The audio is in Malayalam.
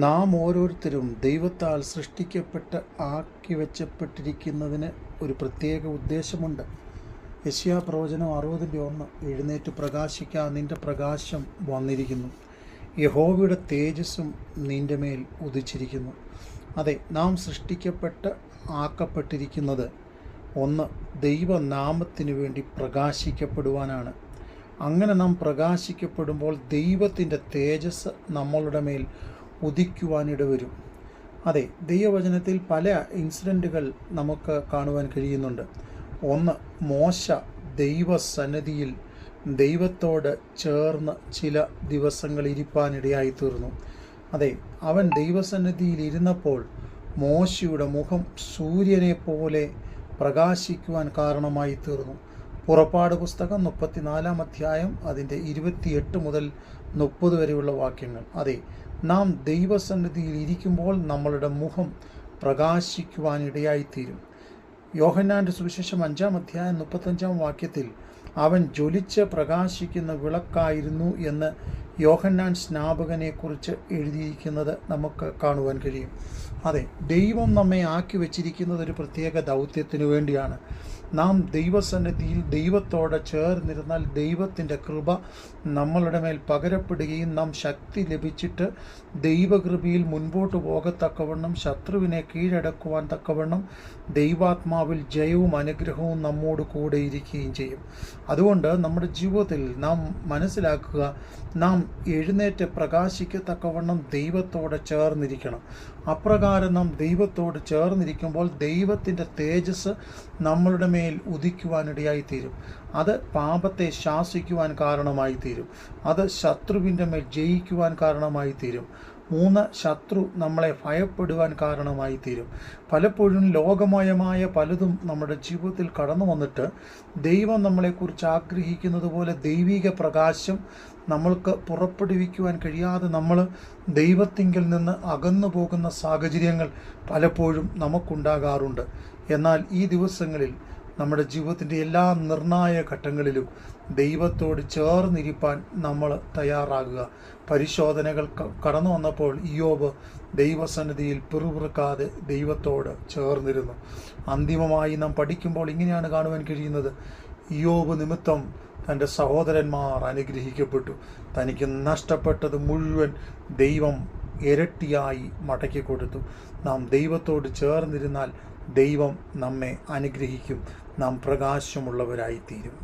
നാം ഓരോരുത്തരും ദൈവത്താൽ സൃഷ്ടിക്കപ്പെട്ട് ആക്കിവെച്ചപ്പെട്ടിരിക്കുന്നതിന് ഒരു പ്രത്യേക ഉദ്ദേശമുണ്ട്. യെശയ്യാപ്രവചനം 60:1 എഴുന്നേറ്റ് പ്രകാശിക്കുക, നിന്റെ പ്രകാശം വന്നിരിക്കുന്നു, യഹോവയുടെ തേജസ്സും നിന്റെ മേൽ ഉദിച്ചിരിക്കുന്നു. അതെ, നാം സൃഷ്ടിക്കപ്പെട്ട് ആക്കപ്പെട്ടിരിക്കുന്നത് ഒന്ന് ദൈവനാമത്തിനു വേണ്ടി പ്രകാശിക്കപ്പെടുവാനാണ്. അങ്ങനെ നാം പ്രകാശിക്കപ്പെടുമ്പോൾ ദൈവത്തിൻ്റെ തേജസ് നമ്മളുടെ മേൽ ഉദിക്കുവാനിടവരും. അതെ, ദൈവവചനത്തിൽ പല ഇൻസിഡൻറ്റുകൾ നമുക്ക് കാണുവാൻ കഴിയുന്നുണ്ട്. ഒന്ന്, മോശ ദൈവസന്നിധിയിൽ ദൈവത്തോട് ചേർന്ന് ചില ദിവസങ്ങൾ ഇരിപ്പാനിടയായി തീർന്നു. അതെ, അവൻ ദൈവസന്നിധിയിൽ ഇരുന്നപ്പോൾ മോശയുടെ മുഖം സൂര്യനെ പോലെ പ്രകാശിക്കുവാൻ കാരണമായി തീർന്നു. പുറപ്പാട് പുസ്തകം 34-ാം അധ്യായം അതിൻ്റെ 28 മുതൽ 30 വരെയുള്ള വാക്യങ്ങൾ. അതെ, നാം ദൈവസന്നിധിയിൽ ഇരിക്കുമ്പോൾ നമ്മളുടെ മുഖം പ്രകാശിക്കുവാനിടയായിത്തീരും. യോഹന്നാൻ്റെ സുവിശേഷം 5-ാം അധ്യായം 35-ാം വാക്യത്തിൽ അവൻ ജ്വലിച്ച് പ്രകാശിക്കുന്ന വിളക്കായിരുന്നു എന്ന് യോഹന്നാൻ സ്നാപകനെക്കുറിച്ച് എഴുതിയിരിക്കുന്നത് നമുക്ക് കാണുവാൻ കഴിയും. അതെ, ദൈവം നമ്മെ ആക്കി വച്ചിരിക്കുന്നത് ഒരു പ്രത്യേക ദൗത്യത്തിനു വേണ്ടിയാണ്. നാം ദൈവസന്നിധിയിൽ ദൈവത്തോടെ ചേർന്നിരുന്നാൽ ദൈവത്തിൻ്റെ കൃപ നമ്മളുടെ മേൽ പകരപ്പെടുകയും നാം ശക്തി ലഭിച്ചിട്ട് ദൈവകൃപയിൽ മുൻപോട്ട് പോകത്തക്കവണ്ണം, ശത്രുവിനെ കീഴടക്കുവാൻ തക്കവണ്ണം ദൈവാത്മാവിൽ ജയവും അനുഗ്രഹവും നമ്മോട് കൂടെ ഇരിക്കുകയും ചെയ്യും. അതുകൊണ്ട് നമ്മുടെ ജീവിതത്തിൽ നാം മനസ്സിലാക്കുക, നാം എഴുന്നേറ്റ് പ്രകാശിക്കത്തക്കവണ്ണം ദൈവത്തോടെ ചേർന്നിരിക്കണം. അപ്രകാരം നാം ദൈവത്തോട് ചേർന്നിരിക്കുമ്പോൾ ദൈവത്തിൻ്റെ തേജസ് നമ്മളുടെ മേൽ ഉദിക്കുവാനിടയായിത്തീരും. അത് പാപത്തെ ശാസിക്കുവാൻ കാരണമായി തീരും. അത് ശത്രുവിൻ്റെ മേൽ ജയിക്കുവാൻ കാരണമായി തീരും. 3, ശത്രു നമ്മളെ ഭയപ്പെടുവാൻ കാരണമായി തീരും. പലപ്പോഴും ലോകമയമായ പലതും നമ്മുടെ ജീവിതത്തിൽ കടന്നു വന്നിട്ട് ദൈവം നമ്മളെക്കുറിച്ച് ആഗ്രഹിക്കുന്നത് പോലെ ദൈവിക പ്രകാശം നമ്മൾക്ക് പുറപ്പെടുവിക്കുവാൻ കഴിയാതെ നമ്മൾ ദൈവത്തിങ്കിൽ നിന്ന് അകന്നു പോകുന്ന സാഹചര്യങ്ങൾ പലപ്പോഴും നമുക്കുണ്ടാകാറുണ്ട്. എന്നാൽ ഈ ദിവസങ്ങളിൽ നമ്മുടെ ജീവിതത്തിൻ്റെ എല്ലാ നിർണായക ഘട്ടങ്ങളിലും ദൈവത്തോട് ചേർന്നിരിപ്പാൻ നമ്മൾ തയ്യാറാകുക. പരിശോധനകൾ കടന്നു വന്നപ്പോൾ ഇയ്യോബ് ദൈവസന്നിധിയിൽ പിറുപിറുക്കാതെ ദൈവത്തോട് ചേർന്നിരുന്നു. അന്തിമമായി നാം പഠിക്കുമ്പോൾ ഇങ്ങനെയാണ് കാണുവാൻ കഴിയുന്നത്: ഇയ്യോബ് നിമിത്തം തൻ്റെ സഹോദരന്മാർ അനുഗ്രഹിക്കപ്പെട്ടു. തനിക്ക് നഷ്ടപ്പെട്ടത് മുഴുവൻ ദൈവം ഇരട്ടിയായി മടക്കി കൊടുത്തു. നാം ദൈവത്തോട് ചേർന്നിരുന്നാൽ ദൈവം നമ്മെ അനുഗ്രഹിക്കും. നാം പ്രകാശമുള്ളവരായിത്തീരും.